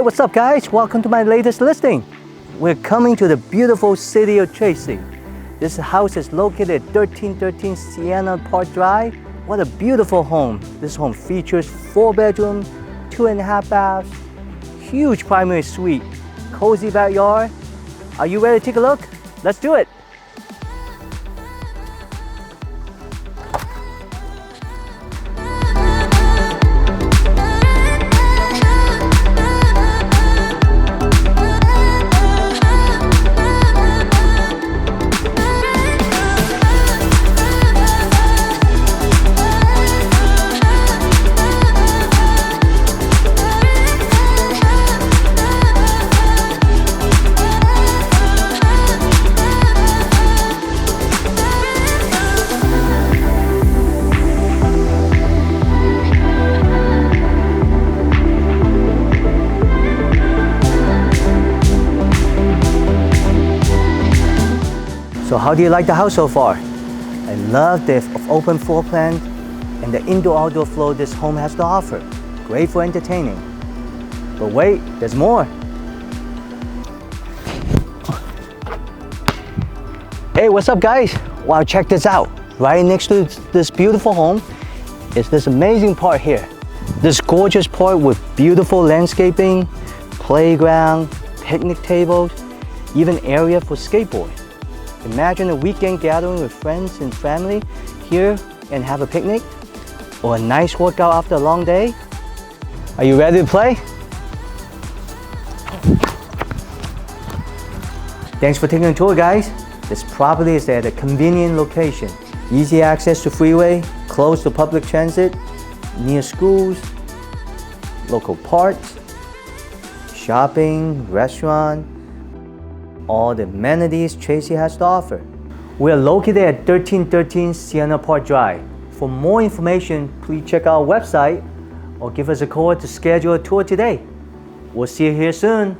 what's up guys? Welcome to my latest listing. We're coming to the beautiful city of Tracy. This house is located at 1313 Sienna Park Drive. What a beautiful home. This home features 4-bedroom, 2.5 baths, huge primary suite, cozy backyard. Are you ready to take a look? Let's do it. So how do you like the house so far? I love the open floor plan and the indoor-outdoor flow this home has to offer. Great for entertaining. But wait, there's more. Hey, what's up guys? Wow, check this out. Right next to this beautiful home is this amazing park here. This gorgeous park with beautiful landscaping, playground, picnic tables, even area for skateboard. Imagine a weekend gathering with friends and family here and have a picnic, or a nice workout after a long day. Are you ready to play? Thanks for taking a tour guys. This property is at a convenient location. Easy access to freeway, close to public transit, near schools, local parks, shopping, restaurant, all the amenities Tracy has to offer. We are located at 1313 Sienna Park Drive. For more information, please check out our website or give us a call to schedule a tour today. We'll see you here soon.